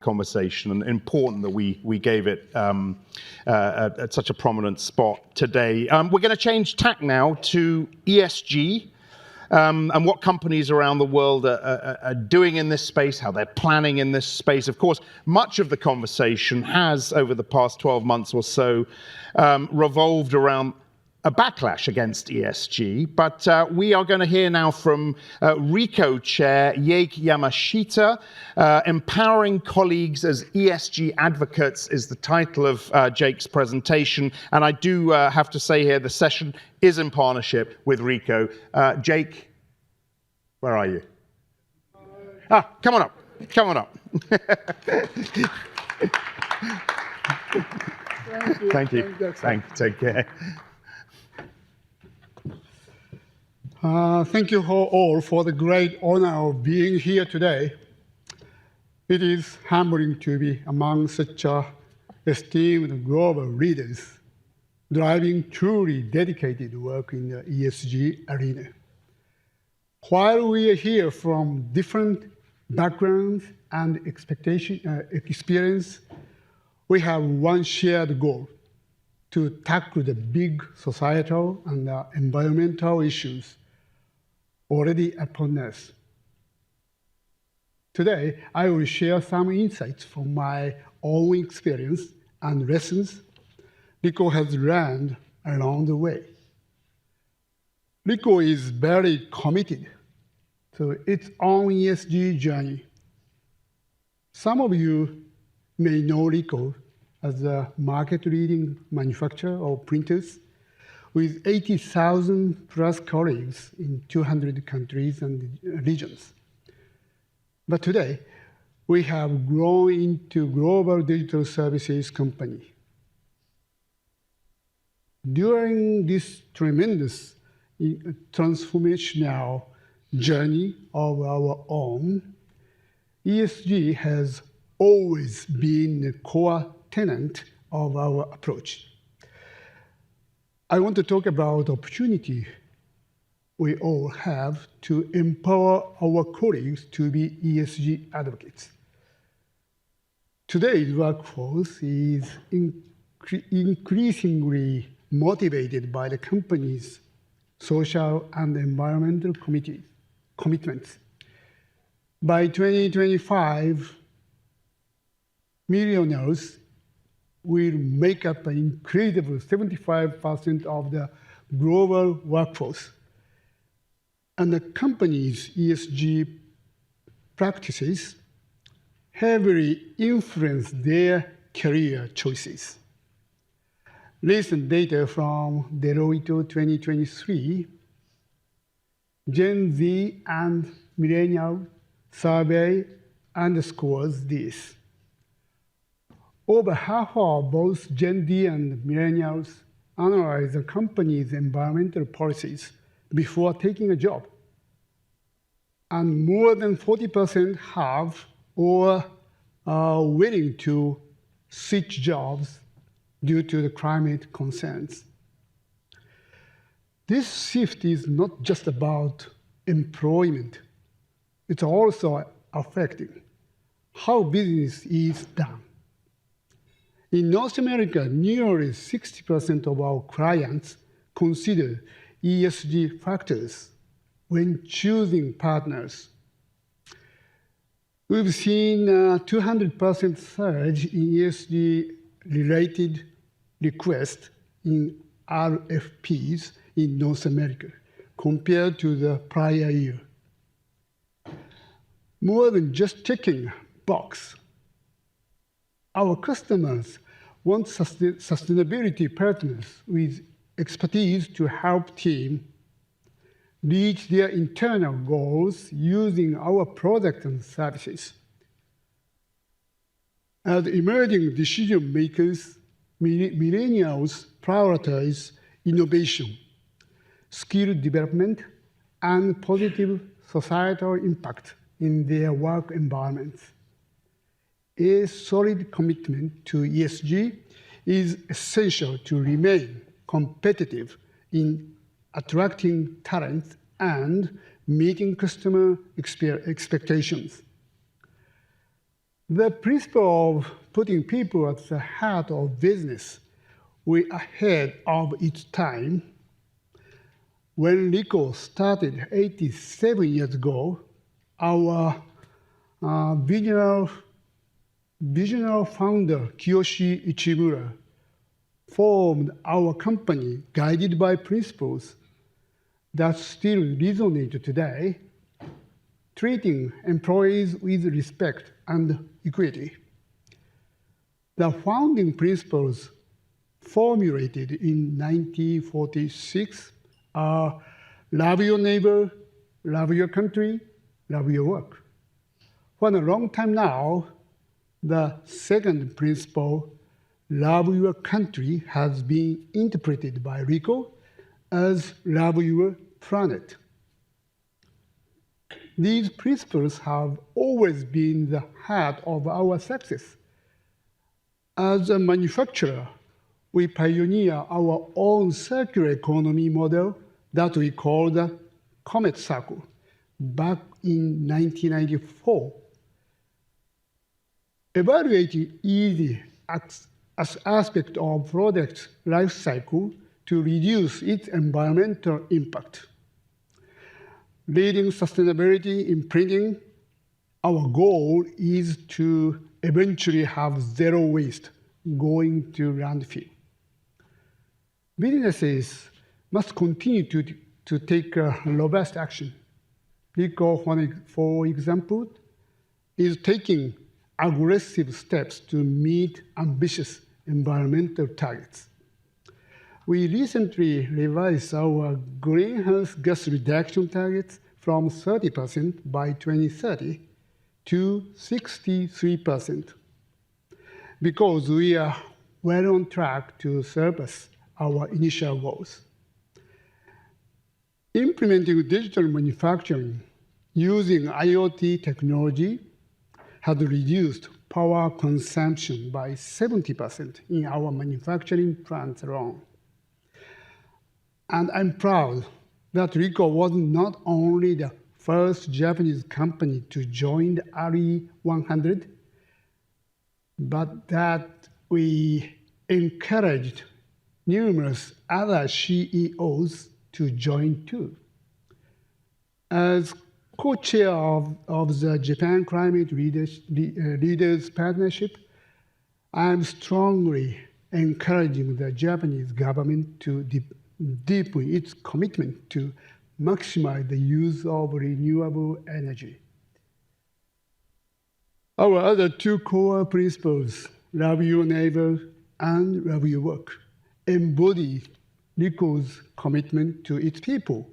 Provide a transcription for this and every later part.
conversation, and important that we gave it at such a prominent spot today. We're going to change tack now to ESG and what companies around the world are doing in this space, how they're planning in this space. Of course, much of the conversation has, over the past 12 months or so, revolved around a backlash against ESG, but we are going to hear now from Ricoh Chair Yamashita. Empowering colleagues as ESG advocates is the title of Jake's presentation, and I do have to say here the session is in partnership with Ricoh. Jake, where are you? Come on up. Come on up. Thank you. Thank you. Take care. Thank you all for the great honor of being here today. It is humbling to be among such esteemed global leaders driving truly dedicated work in the ESG arena. While we are here from different backgrounds and experience, we have one shared goal: to tackle the big societal and environmental issues already upon us. Today, I will share some insights from my own experience and lessons Ricoh has learned along the way. Ricoh is very committed to its own ESG journey. Some of you may know Ricoh as a market-leading manufacturer of printers with 80,000 plus colleagues in 200 countries and regions. But today, we have grown into a global digital services company. During this tremendous transformational journey of our own, ESG has always been the core tenet of our approach. I want to talk about the opportunity we all have to empower our colleagues to be ESG advocates. Today's workforce is increasingly motivated by the company's social and environmental commitments. By 2025, millionaires will make up an incredible 75% of the global workforce. And the company's ESG practices heavily influence their career choices. Recent data from Deloitte 2023, Gen Z and Millennial survey underscores this. Over half of both Gen Z and millennials analyze the company's environmental policies before taking a job. And more than 40% have or are willing to switch jobs due to the climate concerns. This shift is not just about employment. It's also affecting how business is done. In North America, nearly 60% of our clients consider ESG factors when choosing partners. We've seen a 200% surge in ESG-related requests in RFPs in North America compared to the prior year. More than just checking a box, our customers want sustainability partners with expertise to help teams reach their internal goals using our products and services. As emerging decision makers, millennials prioritize innovation, skill development, and positive societal impact in their work environments. A solid commitment to ESG is essential to remain competitive in attracting talent and meeting customer expectations. The principle of putting people at the heart of business way ahead of its time. When Ricoh started 87 years ago, our visionary founder, Kiyoshi Ichimura, formed our company guided by principles that still resonate today, treating employees with respect and equity. The founding principles formulated in 1946 are love your neighbor, love your country, love your work. For a long time now, the second principle, love your country, has been interpreted by Ricoh as love your planet. These principles have always been the heart of our success. As a manufacturer, we pioneer our own circular economy model that we call the Comet Circle back in 1994. Evaluating easy aspect of product life cycle to reduce its environmental impact. Leading sustainability in printing, our goal is to eventually have zero waste going to landfill. Businesses must continue to take robust action. Ricoh, for example, is taking aggressive steps to meet ambitious environmental targets. We recently revised our greenhouse gas reduction targets from 30% by 2030 to 63%, because we are well on track to surpass our initial goals. Implementing digital manufacturing using IoT technology has reduced power consumption by 70% in our manufacturing plants alone. And I'm proud that Ricoh was not only the first Japanese company to join the RE100, but that we encouraged numerous other CEOs to join too. As co-chair of the Japan Climate Leaders Partnership, I'm strongly encouraging the Japanese government to deepen its commitment to maximize the use of renewable energy. Our other two core principles, love your neighbor and love your work, embody Ricoh's commitment to its people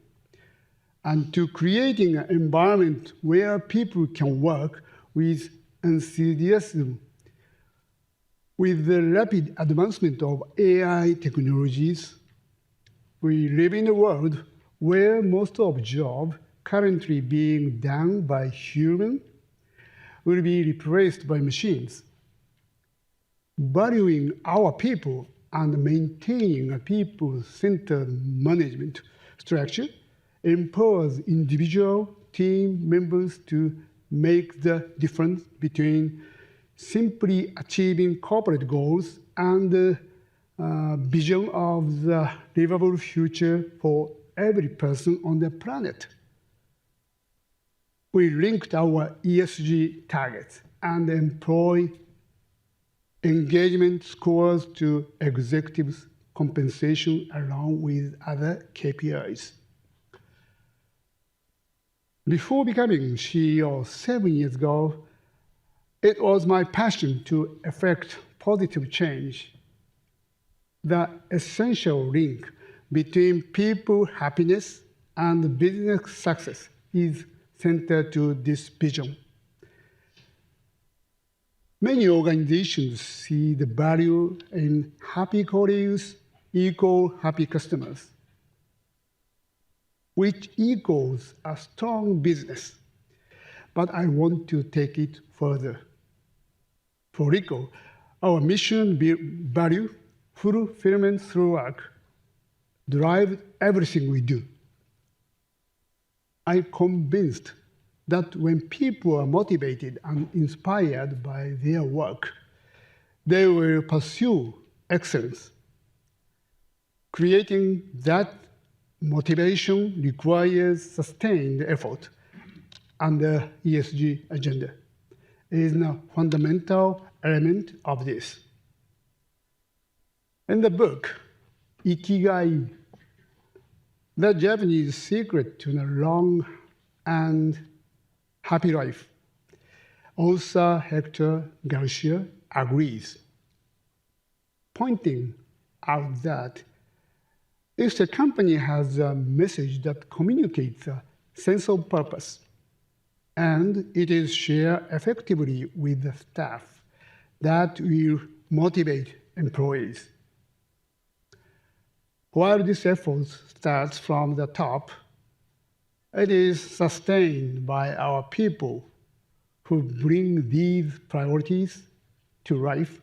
and to creating an environment where people can work with enthusiasm. With the rapid advancement of AI technologies, we live in a world where most of jobs currently being done by humans will be replaced by machines. Valuing our people and maintaining a people-centered management structure empowers individual team members to make the difference between simply achieving corporate goals and the vision of the livable future for every person on the planet. We linked our ESG targets and employee engagement scores to executives' compensation along with other KPIs. Before becoming CEO 7 years ago, it was my passion to effect positive change. The essential link between people happiness and business success is centered to this vision. Many organizations see the value in happy colleagues equal happy customers, which equals a strong business. But I want to take it further. For Ricoh, our mission value, fulfillment through work, drives everything we do. I'm convinced that when people are motivated and inspired by their work, they will pursue excellence. Creating that motivation requires sustained effort, and the ESG agenda is a fundamental element of this. In the book, Ikigai, the Japanese secret to a long and happy life, author Hector Garcia agrees, pointing out that if the company has a message that communicates a sense of purpose, and it is shared effectively with the staff, that will motivate employees. While this effort starts from the top, it is sustained by our people who bring these priorities to life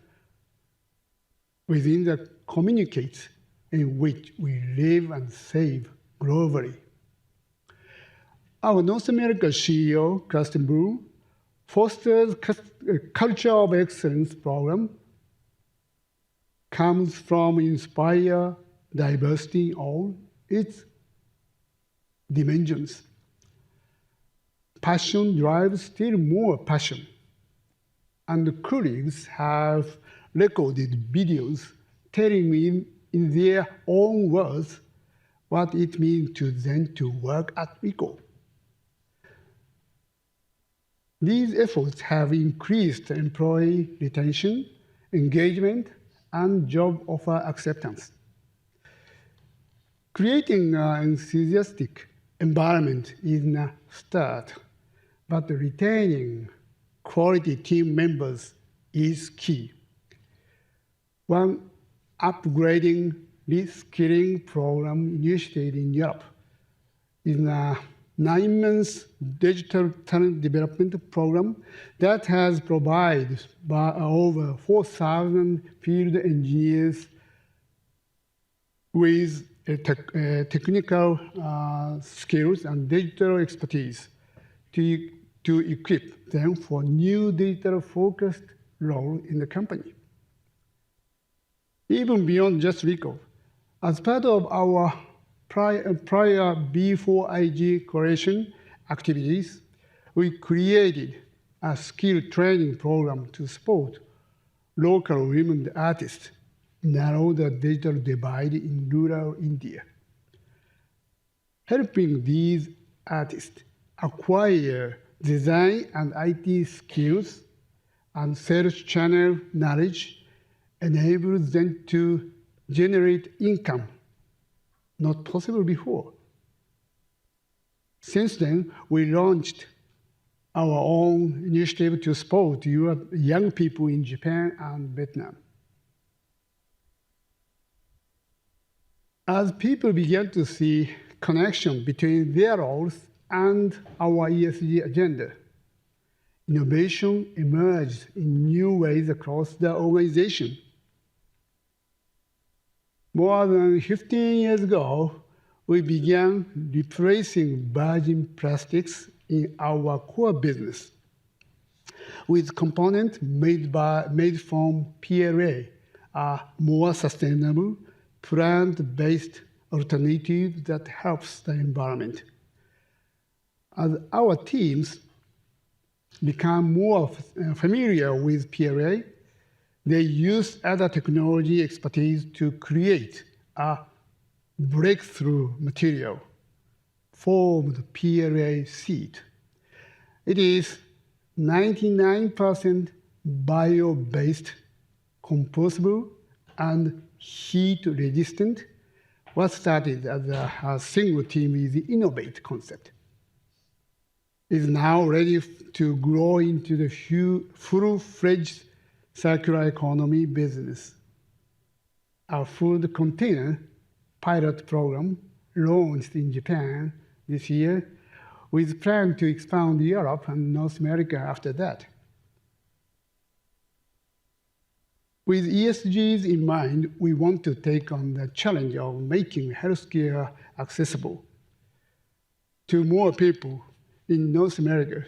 within the communities in which we live and save globally. Our North America CEO, Kirsten Bloom, fosters a culture of excellence program, comes from inspire diversity in all its dimensions. Passion drives still more passion, and the colleagues have recorded videos telling me in their own words what it means to them to work at Ricoh. These efforts have increased employee retention, engagement, and job offer acceptance. Creating an enthusiastic environment is a start, but retaining quality team members is key. One upgrading reskilling program initiated in Europe is a 9-month digital talent development program that has provided over 4,000 field engineers with technical skills and digital expertise to equip them for new digital-focused role in the company. Even beyond just Ricoh, as part of our prior B4IG coalition activities, we created a skill training program to support local women artists narrow the digital divide in rural India. Helping these artists acquire design and IT skills and sales channel knowledge enables them to generate income not possible before. Since then, we launched our own initiative to support young people in Japan and Vietnam. As people began to see connection between their roles and our ESG agenda, innovation emerged in new ways across the organization. More than 15 years ago, we began replacing virgin plastics in our core business with components made from PLA, a more sustainable, plant-based alternative that helps the environment. As our teams become more familiar with PLA, they use other technology expertise to create a breakthrough material, formed PLA seed. It is 99% bio-based, compostable, and heat-resistant. What started as a single team with the Innovate concept is now ready to grow into the full-fledged circular economy business. Our food container pilot program launched in Japan this year with plan to expand Europe and North America after that. With ESGs in mind, we want to take on the challenge of making healthcare accessible to more people in North America,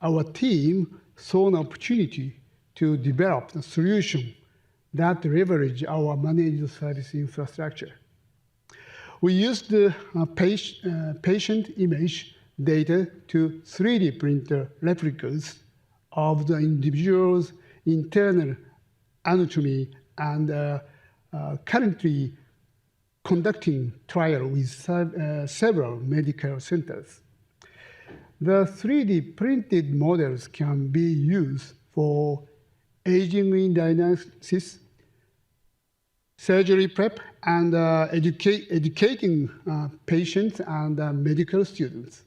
our team saw an opportunity to develop a solution that leverage our managed service infrastructure. We used the patient image data to 3D printer replicas of the individual's internal anatomy and currently conducting trial with several medical centers. The 3D printed models can be used for aging in diagnosis, surgery prep, and educating patients and medical students.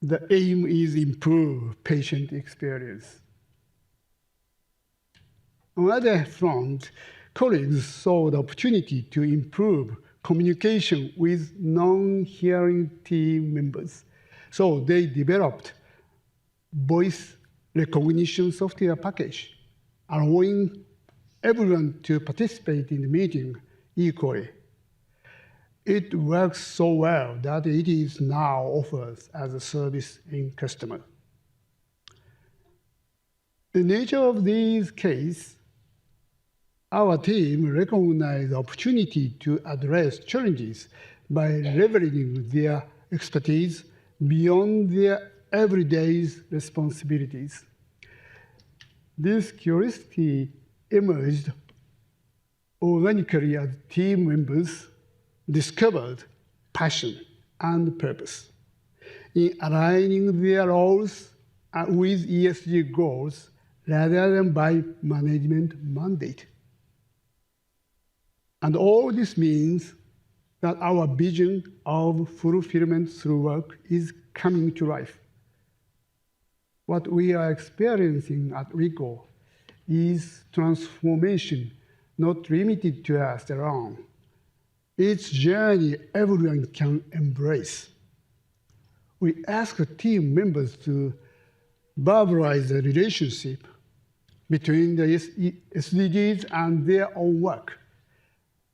The aim is improve patient experience. On the other front, colleagues saw the opportunity to improve communication with non-hearing team members. So they developed voice recognition software package, allowing everyone to participate in the meeting equally. It works so well that it is now offered as a service in customer. The nature of these cases, our team recognized the opportunity to address challenges by leveraging their expertise beyond their everyday responsibilities. This curiosity emerged organically as team members discovered passion and purpose in aligning their roles with ESG goals rather than by management mandate. And all this means that our vision of fulfillment through work is coming to life. What we are experiencing at Ricoh is transformation not limited to us alone. It's a journey everyone can embrace. We ask team members to verbalize the relationship between the SDGs and their own work.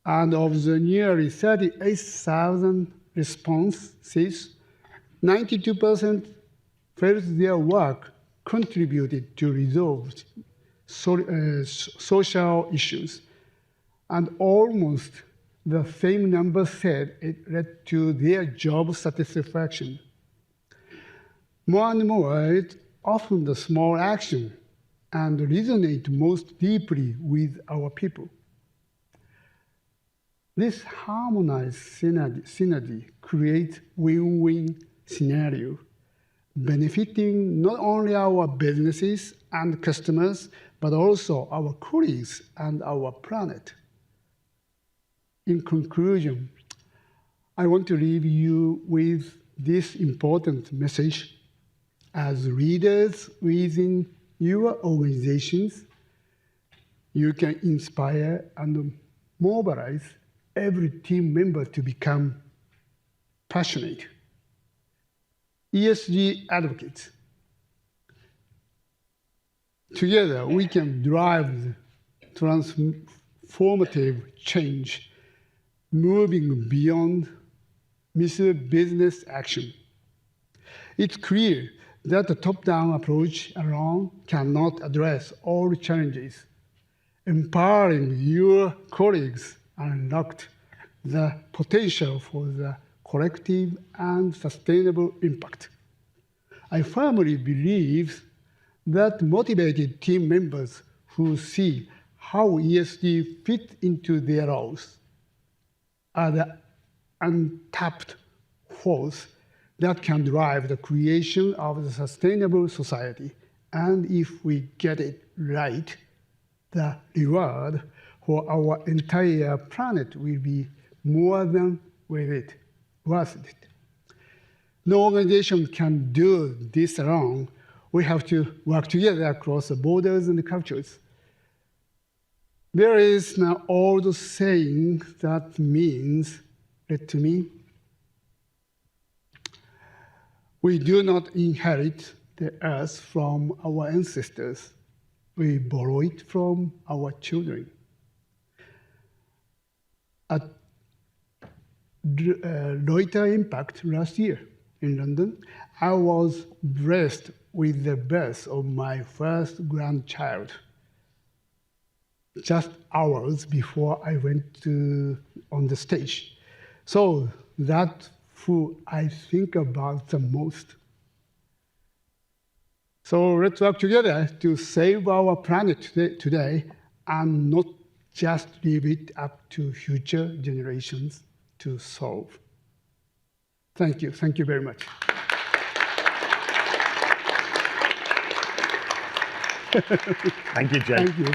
And of the nearly 38,000 responses, 92% felt their work contributed to resolve social issues. And almost the same number said it led to their job satisfaction. More and more, it's often the small action and resonate most deeply with our people. This harmonized synergy creates win-win scenario, benefiting not only our businesses and customers, but also our colleagues and our planet. In conclusion, I want to leave you with this important message. As leaders within your organizations, you can inspire and mobilize every team member to become passionate ESG advocates. Together, we can drive transformative change, moving beyond mere business action. It's clear that the top-down approach alone cannot address all challenges. Empowering your colleagues unlocked the potential for the collective and sustainable impact. I firmly believe that motivated team members who see how ESG fit into their roles are the untapped force that can drive the creation of the sustainable society. And if we get it right, the reward for our entire planet will be more than worth it. No organization can do this alone. We have to work together across the borders and the cultures. There is an old saying that means, to me, we do not inherit the earth from our ancestors. We borrow it from our children. At Reuters Impact last year, in London, I was blessed with the birth of my first grandchild just hours before I went on the stage. So that's who I think about the most. So let's work together to save our planet today and not just leave it up to future generations to solve. Thank you. Thank you very much. Thank you, Jay. Thank you.